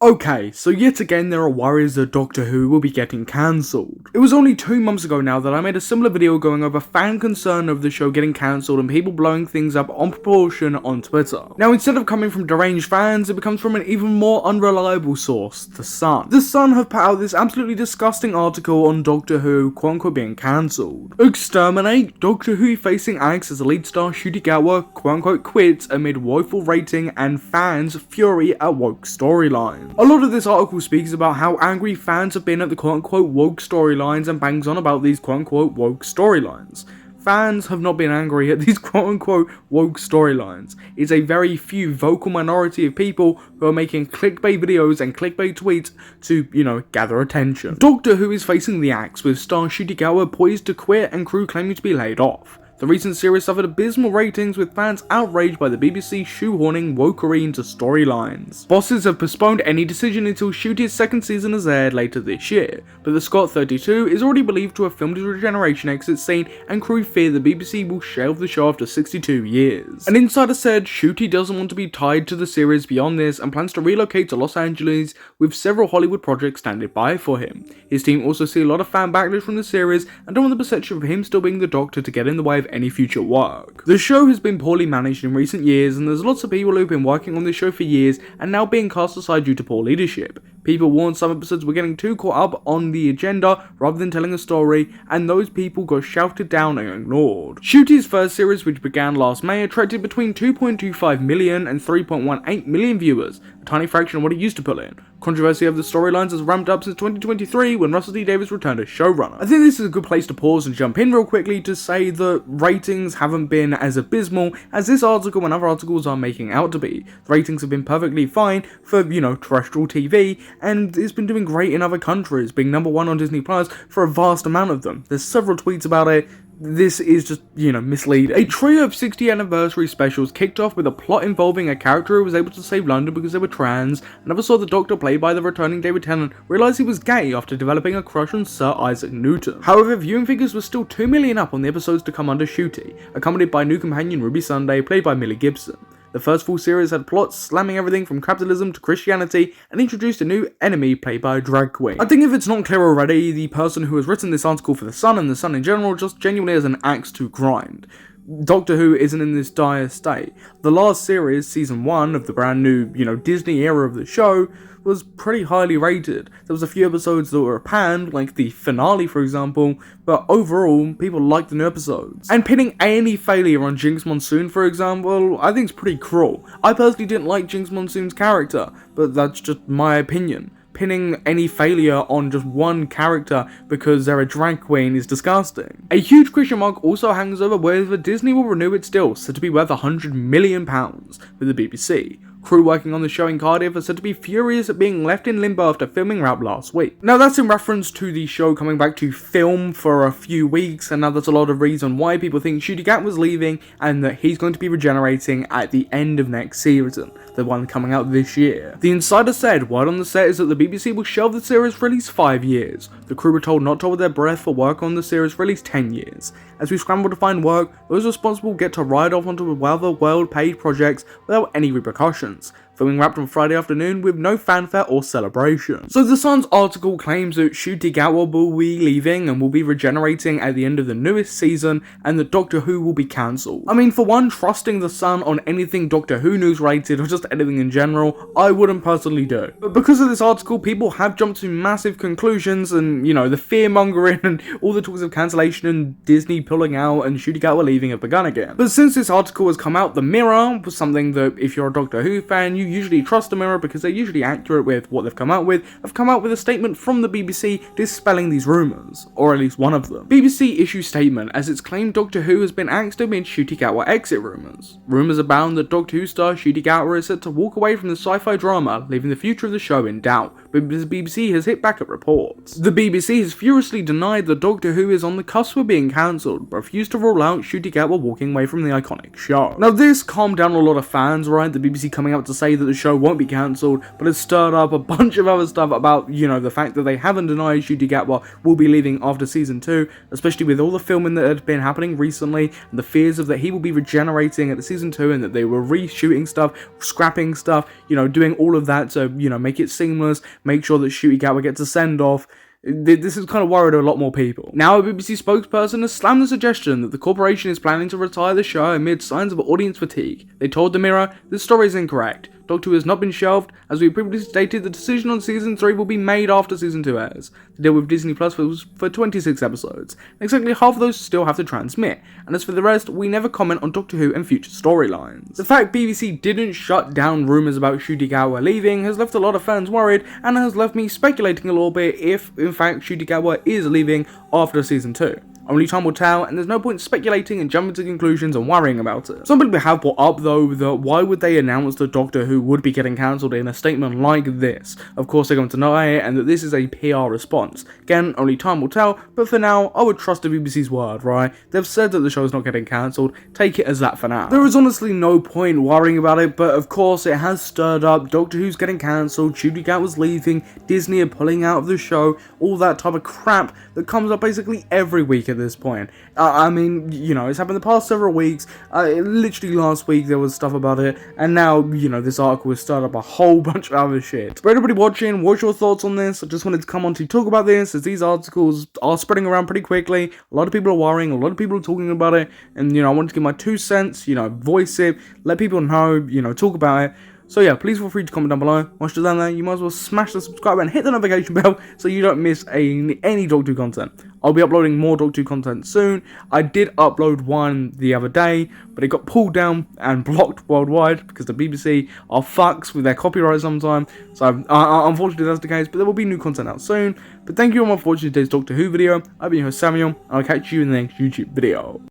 Okay, so yet again there are worries that Doctor Who will be getting cancelled. It was only 2 months ago now that I made a similar video going over fan concern of the show getting cancelled and people blowing things up on proportion on Twitter. Now instead of coming from deranged fans, it becomes from an even more unreliable source, The Sun. The Sun have put out this absolutely disgusting article on Doctor Who quote unquote being cancelled. Exterminate, Doctor Who facing angst as lead star Ncuti Gatwa quote unquote quits amid woeful rating and fans' fury at woke storylines. A lot of this article speaks about how angry fans have been at the quote-unquote woke storylines and bangs on about these quote-unquote woke storylines. Fans have not been angry at these quote-unquote woke storylines. It's a very few vocal minority of people who are making clickbait videos and clickbait tweets to, gather attention. Doctor Who is facing the axe with star Ncuti Gatwa poised to quit and crew claiming to be laid off. The recent series suffered abysmal ratings with fans outraged by the BBC shoehorning wokery into storylines. Bosses have postponed any decision until Ncuti's second season is aired later this year, but the Scot 32 is already believed to have filmed his regeneration exit scene and crew fear the BBC will shelve the show after 62 years. An insider said Ncuti doesn't want to be tied to the series beyond this and plans to relocate to Los Angeles with several Hollywood projects standing by for him. His team also see a lot of fan backlash from the series and don't want the perception of him still being the Doctor to get in the way of any future work. The show has been poorly managed in recent years and there's lots of people who've been working on this show for years and now being cast aside due to poor leadership. People warned some episodes were getting too caught up on the agenda rather than telling a story, and those people got shouted down and ignored. Ncuti's first series, which began last May, attracted between 2.25 million and 3.18 million viewers, a tiny fraction of what it used to pull in. Controversy of the storylines has ramped up since 2023 when Russell T Davies returned as showrunner. I think this is a good place to pause and jump in real quickly to say that ratings haven't been as abysmal as this article and other articles are making out to be. The ratings have been perfectly fine for, terrestrial TV, and it's been doing great in other countries, being #1 on Disney Plus for a vast amount of them. There's several tweets about it. This is just, misleading. A trio of 60th anniversary specials kicked off with a plot involving a character who was able to save London because they were trans. Another saw the Doctor, played by the returning David Tennant, realise he was gay after developing a crush on Sir Isaac Newton. However, viewing figures were still 2 million up on the episodes to come under Ncuti, accompanied by new companion Ruby Sunday, played by Millie Gibson. The first full series had plots slamming everything from capitalism to Christianity and introduced a new enemy played by a drag queen. I think if it's not clear already, the person who has written this article for The Sun and The Sun in general just genuinely has an axe to grind. Doctor Who isn't in this dire state. The last series, season 1 of the brand new, Disney era of the show, was pretty highly rated. There was a few episodes that were panned, like the finale for example, but overall, people liked the new episodes. And pinning any failure on Jinx Monsoon for example, I think is pretty cruel. I personally didn't like Jinx Monsoon's character, but that's just my opinion. Pinning any failure on just one character because they're a drag queen is disgusting. A huge question mark also hangs over whether Disney will renew its deal, said to be worth £100 million, with the BBC. Crew working on the show in Cardiff are said to be furious at being left in limbo after filming wrap last week. Now that's in reference to the show coming back to film for a few weeks, and now there's a lot of reason why people think Ncuti Gatwa was leaving and that he's going to be regenerating at the end of next season, the one coming out this year. The insider said word on the set is that the BBC will shelve the series for at least 5 years. The crew were told not to hold their breath for work on the series for at least 10 years. As we scramble to find work, those responsible get to ride off onto other well-paid projects without any repercussions. Filming wrapped on Friday afternoon with no fanfare or celebration. So The Sun's article claims that Ncuti Gatwa will be leaving and will be regenerating at the end of the newest season and that Doctor Who will be cancelled. I mean, for one, trusting The Sun on anything Doctor Who news related or just anything in general, I wouldn't personally do. But because of this article, people have jumped to massive conclusions and, the fear mongering and all the talks of cancellation and Disney pulling out and Ncuti Gatwa leaving have begun again. But since this article has come out, the Mirror was something that if you're a Doctor Who fan, you usually trust the Mirror because they're usually accurate with what they've come out with, have come out with a statement from the BBC dispelling these rumours, or at least one of them. BBC issues statement as it's claimed Doctor Who has been axed amid Ncuti Gatwa exit rumours. Rumours abound that Doctor Who star Ncuti Gatwa is set to walk away from the sci-fi drama, leaving the future of the show in doubt, but the BBC has hit back at reports. The BBC has furiously denied that Doctor Who is on the cusp of being cancelled, but refused to rule out Ncuti Gatwa walking away from the iconic show. Now this calmed down a lot of fans, right? The BBC coming out to say that the show won't be cancelled, but it's stirred up a bunch of other stuff about, the fact that they haven't denied Ncuti Gatwa will be leaving after season 2, especially with all the filming that had been happening recently, and the fears of that he will be regenerating at the season 2, and that they were reshooting stuff, scrapping stuff, doing all of that to, make it seamless, make sure that Ncuti Gatwa gets a send-off. This has kind of worried a lot more people. Now, a BBC spokesperson has slammed the suggestion that the corporation is planning to retire the show amid signs of audience fatigue. They told the Mirror, "This story is incorrect. Doctor Who has not been shelved. As we previously stated, the decision on season 3 will be made after season 2 airs. The deal with Disney Plus was for 26 episodes. Exactly half of those still have to transmit. And as for the rest, we never comment on Doctor Who and future storylines." The fact BBC didn't shut down rumours about Ncuti Gatwa leaving has left a lot of fans worried, and has left me speculating a little bit if, in fact, Ncuti Gatwa is leaving after season 2. Only time will tell, and there's no point speculating and jumping to conclusions and worrying about it. Some people have brought up though that why would they announce that Doctor Who would be getting cancelled in a statement like this? Of course they're going to deny it, and that this is a PR response. Again, only time will tell, but for now, I would trust the BBC's word, right? They've said that the show is not getting cancelled, take it as that for now. There is honestly no point worrying about it, but of course it has stirred up. Doctor Who's getting cancelled, Ncuti Gatwa's leaving, Disney are pulling out of the show, all that type of crap that comes up basically every week at this point. It's happened the past several weeks. Literally last week there was stuff about it, and now, this article has started up a whole bunch of other shit. For everybody watching, what's your thoughts on this? I just wanted to come on to talk about this, as these articles are spreading around pretty quickly. A lot of people are worrying, a lot of people are talking about it, and, I wanted to give my 2 cents, voice it, let people know, talk about it. So yeah, please feel free to comment down below. Once you're done there, you might as well smash the subscribe button, hit the notification bell so you don't miss any Doctor Who content. I'll be uploading more Doctor Who content soon. I did upload one the other day, but it got pulled down and blocked worldwide because the BBC are fucks with their copyright sometimes. So unfortunately that's the case, but there will be new content out soon. But thank you all for watching today's Doctor Who video. I've been your host Samuel, and I'll catch you in the next YouTube video.